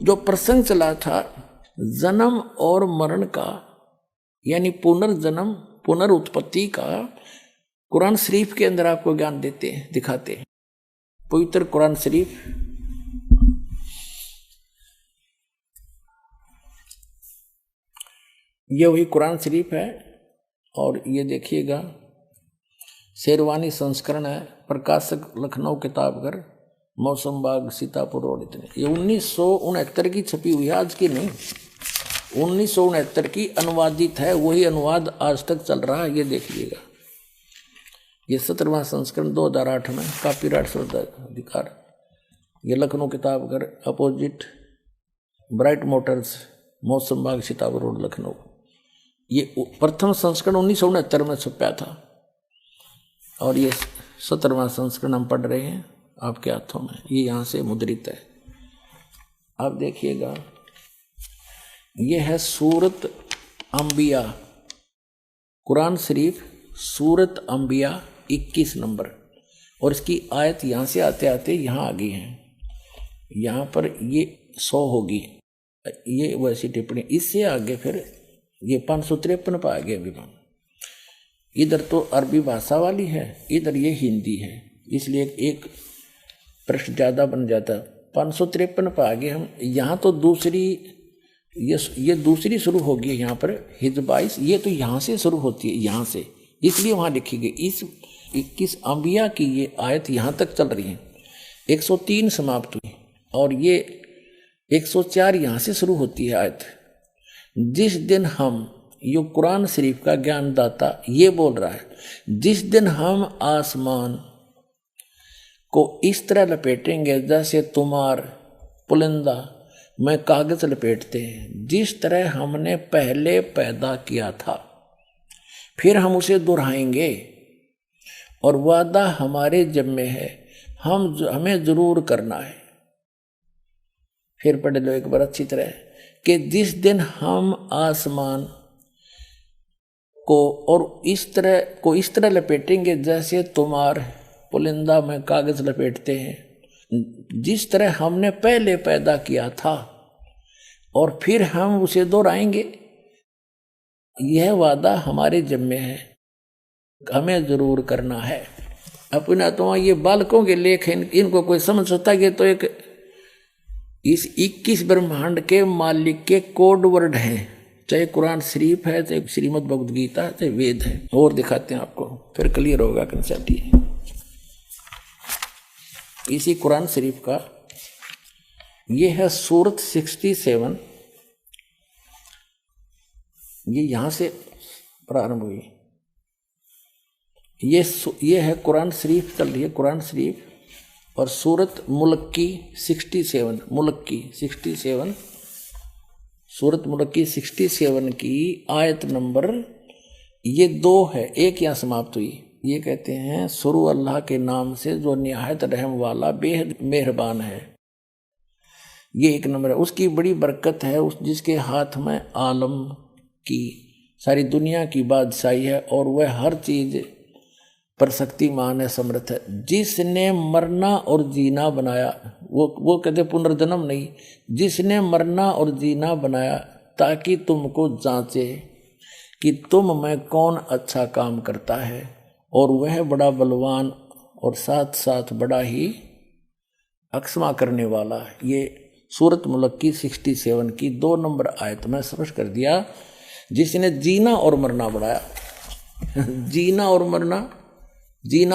जो प्रसंग चला था जन्म और मरण का, यानी पुनर्जन्म पुनरुत्पत्ति का, कुरान शरीफ के अंदर आपको ज्ञान देते हैं, दिखाते हैं। पवित्र कुरान शरीफ ये वही कुरान शरीफ है। और ये देखिएगा शेरवानी संस्करण है, प्रकाशक लखनऊ किताबघर, मौसम बाग, सीतापुर रोड। इतने ये 1969 की छपी हुई है, आज की नहीं, 1969 की अनुवादित है। वही अनुवाद आज तक चल रहा है, ये देखिएगा। ये 17वां संस्करण 2008 में, कॉपीराइट अधिकार। ये Lucknow Kitabghar, opposite bright Motors, मौसम बाग, सीतापुर रोड, लखनऊ। ये प्रथम संस्करण 1969 में छपा था और ये 17वां संस्करण हम पढ़ रहे हैं आपके हाथों में। ये यहाँ से मुद्रित है, आप देखिएगा। ये है सूरत अंबिया, कुरान शरीफ सूरत अंबिया 21 नंबर। और इसकी आयत यहाँ से आते आते यहाँ आ गई है। यहाँ पर ये 100 होगी, ये वैसी टिप्पणी। इससे आगे फिर ये 553 पर आ गया विमान। इधर तो अरबी भाषा वाली है, इधर ये हिंदी है, इसलिए एक प्रश्न ज़्यादा बन जाता। 553 पर आ गए हम। यहाँ तो दूसरी, ये दूसरी शुरू होगी यहाँ पर, हिज 22। ये तो यहाँ से शुरू होती है, यहाँ से, इसलिए वहाँ लिखी गई। इस 21 अंबिया की ये आयत यहाँ तक चल रही है, 103 समाप्त हुई और ये 104 यहाँ से शुरू होती है आयत। जिस दिन हम, यो कुरान शरीफ का ज्ञानदाता ये बोल रहा है, जिस दिन हम आसमान को इस तरह लपेटेंगे जैसे तुम्हार पुलिंदा में कागज लपेटते हैं, जिस तरह हमने पहले पैदा किया था, फिर हम उसे दोहराएंगे और वादा हमारे जिम्मे है, हमें जरूर करना है। फिर पढ़ लो एक बार अच्छी तरह कि जिस दिन हम आसमान को और इस तरह लपेटेंगे जैसे तुम्हार पुलिंदा में कागज लपेटते हैं, जिस तरह हमने पहले पैदा किया था, और फिर हम उसे दोहराएंगे। यह वादा हमारे जिम्मे है, हमें जरूर करना है। अपना तो ये बालकों के लेख हैं, इनको कोई समझ सकता है कि तो एक इस 21 ब्रह्मांड के मालिक के कोड वर्ड हैं, चाहे कुरान शरीफ है, चाहे श्रीमद् भगवद गीता, चाहे वेद है। और दिखाते हैं आपको, फिर क्लियर होगा कंसेप्ट। इसी कुरान शरीफ का ये है सूरत 67, ये यहाँ से प्रारंभ हुई। ये है कुरान शरीफ चल रही है, कुरान शरीफ। और सूरत मुल्क की 67, मुल्क की 67, सूरत मुल्क की 67 की आयत नंबर ये 2 है, एक यहाँ समाप्त हुई। ये कहते हैं शुरू अल्लाह के नाम से जो निहायत रहम वाला बेहद मेहरबान है। ये 1 नंबर है। उसकी बड़ी बरकत है, उस जिसके हाथ में आलम की सारी दुनिया की बादशाही है और वह हर चीज पर शक्तिमान है, समर्थ है। जिसने मरना और जीना बनाया, वो कहते पुनर्जन्म नहीं, जिसने मरना और जीना बनाया ताकि तुमको जांचे कि तुम में कौन अच्छा काम करता है, और वह बड़ा बलवान और साथ साथ बड़ा ही अक्षमा करने वाला। ये सूरत मुल्क की 67 की 2 नंबर आयत में स्पष्ट कर दिया, जिसने जीना और मरना बढ़ाया। जीना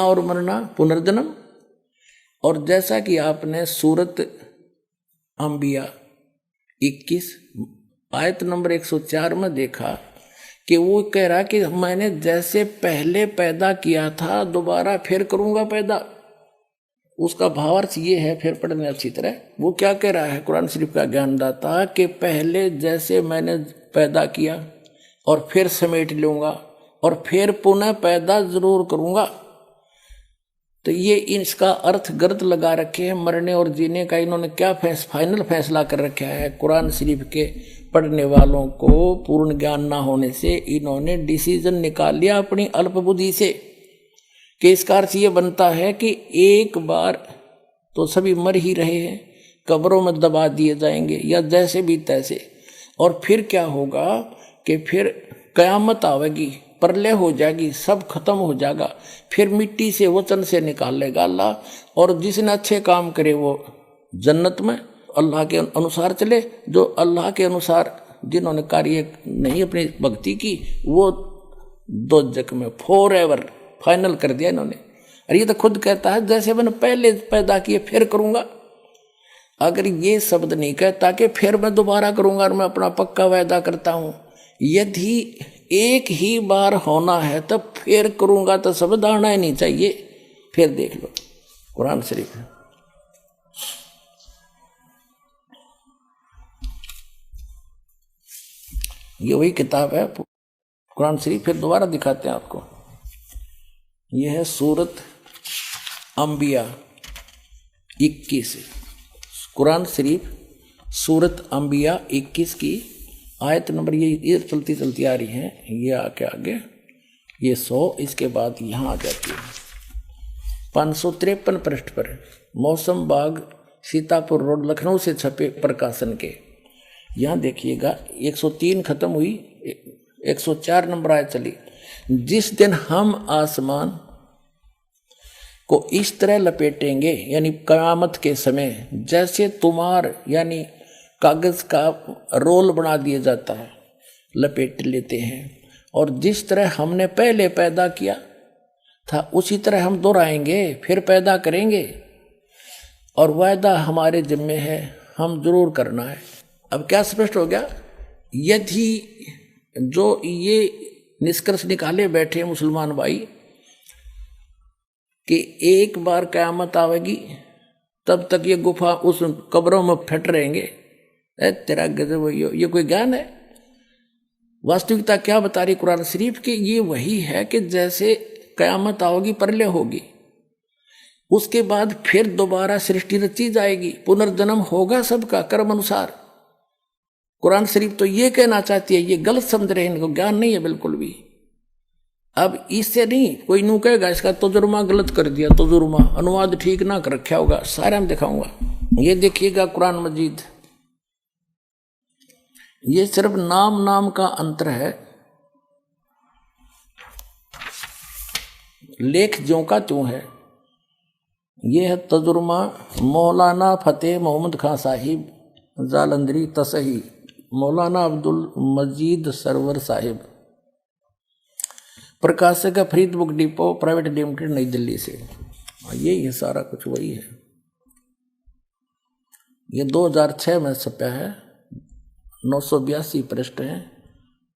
और मरना पुनर्जन्म। और जैसा कि आपने सूरत अंबिया 21 आयत नंबर 104 में देखा कि वो कह रहा कि मैंने जैसे पहले पैदा किया था दोबारा फिर करूंगा पैदा। उसका भावार्थ ये है, फिर पढ़ने अच्छी तरह। वो क्या कह रहा है कुरान शरीफ का ज्ञानदाता, कि पहले जैसे मैंने पैदा किया और फिर समेट लूंगा और फिर पुनः पैदा जरूर करूंगा। तो ये इसका अर्थ गलत लगा रखे हैं मरने और जीने का। इन्होंने क्या फाइनल फैसला कर रखा है, कुरान शरीफ के पढ़ने वालों को पूर्ण ज्ञान ना होने से इन्होंने डिसीजन निकाल लिया अपनी अल्प बुद्धि से, कि इसका अर्थ ये बनता है कि एक बार तो सभी मर ही रहे हैं, कब्रों में दबा दिए जाएंगे या जैसे भी तैसे। और फिर क्या होगा कि फिर कयामत आवेगी, प्रलय हो जाएगी, सब खत्म हो जाएगा। फिर मिट्टी से वचन से निकाल लेगा अल्लाह, और जिसने अच्छे काम करे वो जन्नत में अल्लाह के अनुसार चले, जो अल्लाह के अनुसार जिन्होंने कार्य नहीं अपनी भक्ति की वो दोजख में फॉर एवर फाइनल कर दिया इन्होंने। और ये तो खुद कहता है जैसे मैंने पहले पैदा किए फिर करूंगा। अगर ये शब्द नहीं कहता कि फिर मैं दोबारा करूंगा और मैं अपना पक्का वायदा करता हूं, यदि एक ही बार होना है तो फिर करूंगा, तो शब्द आना ही नहीं चाहिए। फिर देख लो कुरान शरीफ है, ये वही किताब है कुरान शरीफ। फिर दोबारा दिखाते हैं आपको, ये है सूरत अंबिया 21, कुरान शरीफ सूरत अंबिया 21 की आयत नंबर ये चलती चलती आ रही है, ये आके आगे ये 100, इसके बाद यहाँ आ जाती है 553 पृष्ठ पर। मौसम बाग सीतापुर रोड लखनऊ से छपे प्रकाशन के। यहाँ देखिएगा 103 खत्म हुई, 104 नंबर आयत चली। जिस दिन हम आसमान को इस तरह लपेटेंगे, यानी कयामत के समय, जैसे तुमार यानी कागज का रोल बना दिया जाता है, लपेट लेते हैं, और जिस तरह हमने पहले पैदा किया था उसी तरह हम दोहराएंगे, फिर पैदा करेंगे, और वायदा हमारे जिम्मे है, हम जरूर करना है। अब क्या स्पष्ट हो गया, यदि जो ये निष्कर्ष निकाले बैठे मुसलमान भाई कि एक बार कयामत आवेगी तब तक ये गुफा उस कब्रों में फट रहेंगे, तेरा गजब, ये कोई ज्ञान है? वास्तविकता क्या बता रही कुरान शरीफ की? ये वही है कि जैसे कयामत आओगी, प्रलय होगी, उसके बाद फिर दोबारा सृष्टि रची जाएगी, पुनर्जन्म होगा सबका कर्म अनुसार। कुरान शरीफ तो ये कहना चाहती है, ये गलत समझ रहे हैं, इनको ज्ञान नहीं है बिल्कुल भी। अब इससे नहीं कोई नू कहेगा इसका तजुर्मा गलत कर दिया, तजुर्मा अनुवाद ठीक ना कर रखा होगा, सारा मैं दिखाऊंगा। ये देखिएगा कुरान मजीद, ये सिर्फ नाम नाम का अंतर है, लेख ज्यों का त्यों है। ये है तजुर्मा मौलाना फतेह मोहम्मद खां साहिब जालंधरी तसही, मौलाना अब्दुल मजीद सरवर साहिब, प्रकाशक है Farid book depot private limited नई दिल्ली से। यही है सारा कुछ, वही है। ये 2006 में छपा है, 982 पृष्ठ है,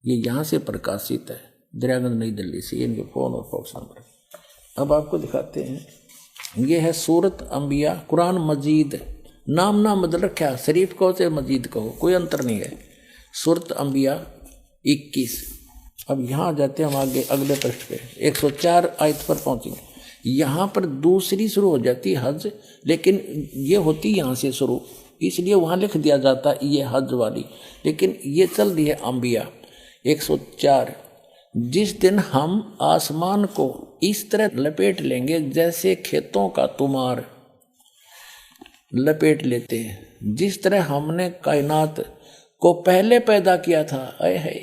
ये यहाँ से प्रकाशित है, दरियागंज नई दिल्ली से। इनके फ़ोन और फॉक्स नंबर। अब आपको दिखाते हैं, ये है सूरत अंबिया कुरान मजीद, नाम ना बदल रखा, शरीफ कहो चाहे मजीद कहो, कोई अंतर नहीं है। सूरत अंबिया 21। अब यहाँ जाते हैं हम आगे अगले पृष्ठ पे, 104 आयत पर पहुँचेंगे। यहाँ पर दूसरी शुरू हो जाती है हज, लेकिन ये होती यहाँ से शुरू, इसलिए वहाँ लिख दिया जाता है ये हज वाली, लेकिन ये चल रही है अंबिया 104। जिस दिन हम आसमान को इस तरह लपेट लेंगे जैसे खेतों का तुमार लपेट लेते हैं, जिस तरह हमने कायनात को पहले पैदा किया था, आए है,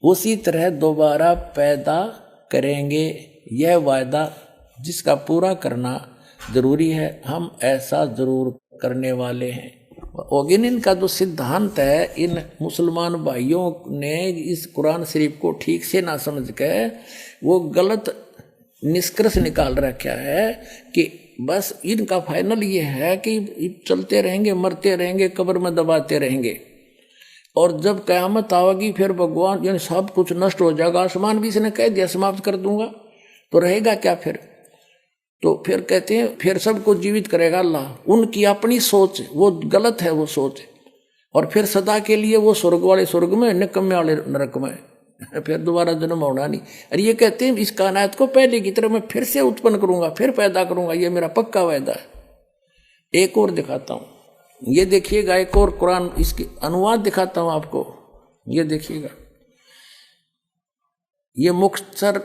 उसी तरह दोबारा पैदा करेंगे। यह वायदा जिसका पूरा करना जरूरी है, हम ऐसा जरूर करने वाले हैं। लेकिन इनका जो सिद्धांत है, इन मुसलमान भाइयों ने इस कुरान शरीफ को ठीक से ना समझ के वो गलत निष्कर्ष निकाल रखा है कि बस इनका फाइनल ये है कि चलते रहेंगे, मरते रहेंगे, कब्र में दबाते रहेंगे, और जब कयामत आवेगी फिर भगवान यानी सब कुछ नष्ट हो जाएगा। आसमान भी इसने कह दिया समाप्त कर दूंगा, तो रहेगा क्या फिर? तो फिर कहते हैं फिर सबको जीवित करेगा अल्लाह। उनकी अपनी सोच वो गलत है, वो सोच, और फिर सदा के लिए वो स्वर्ग वाले स्वर्ग में, निकम्मे वाले नरक में, फिर दोबारा जन्म होना नहीं। और ये कहते हैं इस कायनात को पहले की तरह मैं फिर से उत्पन्न करूंगा, फिर पैदा करूंगा, ये मेरा पक्का वायदा है। एक और दिखाता हूं, ये देखिएगा, एक और कुरान इसकी अनुवाद दिखाता हूं आपको, ये देखिएगा। ये मुख्तसर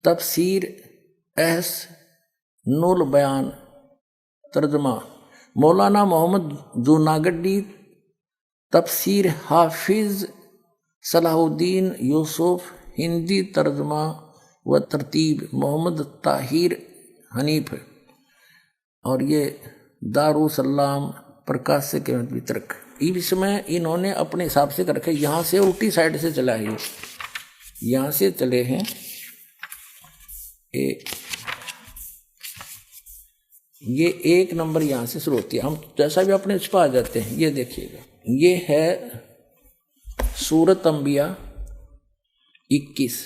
तफसीर एहस नुल बयान तर्जमा मौलाना मोहम्मद जूनागढ़ी, तफसीर हाफिज सलाहुद्दीन यूसुफ, हिंदी तर्जमा व तरतीब मोहम्मद ताहिर हनीफ, और ये दारुसलाम प्रकाशक एवं वितरक। इसमें इन्होंने अपने हिसाब से कर रखे, यहाँ से उल्टी साइड से चला है, यहाँ से चले हैं ये 1 नंबर यहाँ से शुरू होती है। हम जैसा भी अपने उस पर आ जाते हैं। ये देखिएगा, ये है सूरत अंबिया 21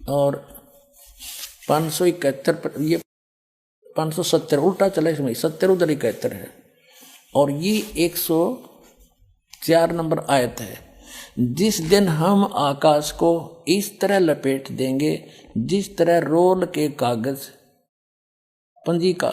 और 571 पर, ये 570 उल्टा चला, इसमें 70 उधर 71 है, और ये 104 नंबर आयत है। जिस दिन हम आकाश को इस तरह लपेट देंगे जिस तरह रोल के कागज पंजी का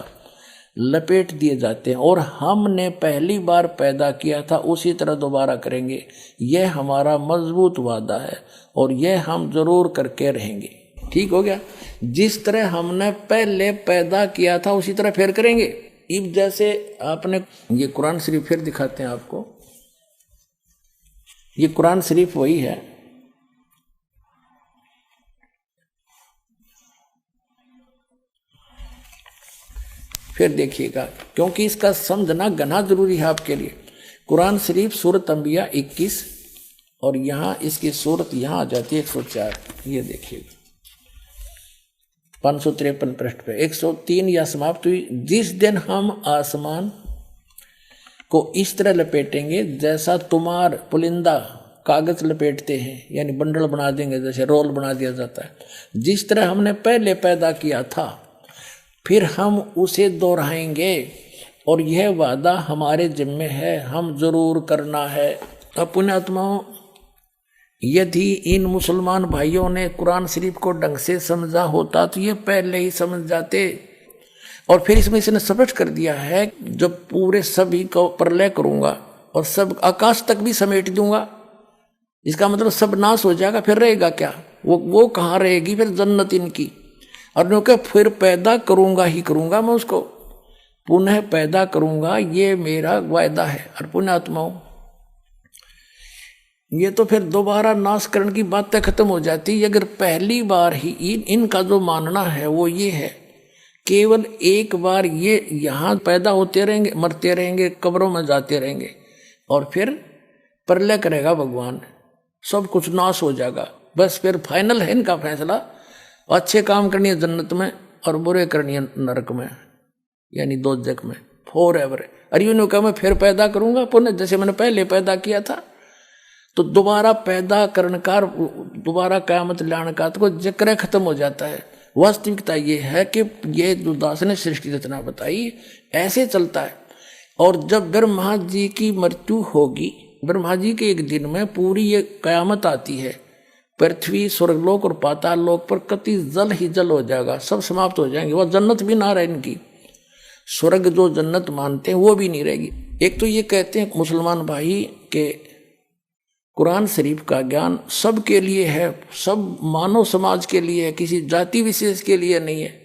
लपेट दिए जाते हैं, और हमने पहली बार पैदा किया था उसी तरह दोबारा करेंगे। यह हमारा मजबूत वादा है और यह हम जरूर करके रहेंगे। ठीक हो गया। जिस तरह हमने पहले पैदा किया था उसी तरह फिर करेंगे। इब जैसे आपने ये कुरान शरीफ फिर दिखाते हैं आपको, ये कुरान शरीफ वही है। फिर देखिएगा, क्योंकि इसका समझना घना जरूरी है आपके लिए। कुरान शरीफ सूरत अंबिया 21 और यहाँ इसकी सूरत यहाँ आ जाती है 104। ये देखिएगा 553 पृष्ठ पे 103 या समाप्त हुई। जिस दिन हम आसमान को इस तरह लपेटेंगे जैसा तुम्हार पुलिंदा कागज लपेटते हैं, यानी बंडल बना देंगे, जैसे रोल बना दिया जाता है, जिस तरह हमने पहले पैदा किया था फिर हम उसे दोहराएंगे और यह वादा हमारे जिम्मे है, हम जरूर करना है। अपने आत्माओं, यदि इन मुसलमान भाइयों ने कुरान शरीफ को ढंग से समझा होता तो ये पहले ही समझ जाते। और फिर इसमें इसने स्पष्ट कर दिया है, जब पूरे सभी को प्रलय करूंगा और सब आकाश तक भी समेट दूंगा, इसका मतलब सब नाश हो जाएगा, फिर रहेगा क्या? वो कहाँ रहेगी फिर? जन्नत इनकी। और क्योंकि फिर पैदा करूंगा ही करूंगा, मैं उसको पुनः पैदा करूंगा, ये मेरा वायदा है। और पुण्य आत्माओं, ये तो फिर दोबारा नाशकरण की बातें खत्म हो जाती। अगर पहली बार ही इनका जो मानना है वो ये है, केवल एक बार ये यहाँ पैदा होते रहेंगे, मरते रहेंगे, कब्रों में जाते रहेंगे और फिर प्रलय करेगा भगवान, सब कुछ नाश हो जाएगा। बस फिर फाइनल है इनका फैसला, अच्छे काम करनी है जन्नत में और बुरे करनी है नरक में, यानी दोजख में फॉर एवर। और यूं कहा मैं फिर पैदा करूंगा पुनः, जैसे मैंने पहले पैदा किया था। तो दोबारा पैदा करने का, दोबारा क़यामत लाने का तो जिक्र खत्म हो जाता है। वास्तविकता ये है कि ये जो दास ने सृष्टि रचना बताई ऐसे चलता है। और जब ब्रह्मा जी की मृत्यु होगी, ब्रह्मा जी के एक दिन में पूरी ये क़यामत आती है, पृथ्वी स्वर्गलोक और पाताल लोक पर कति जल ही जल हो जाएगा, सब समाप्त हो जाएंगे। वह जन्नत भी ना रहे इनकी, स्वर्ग जो जन्नत मानते हैं वो भी नहीं रहेगी। एक तो ये कहते हैं मुसलमान भाई के कुरान शरीफ का ज्ञान सबके लिए है, सब मानव समाज के लिए है, किसी जाति विशेष के लिए नहीं है।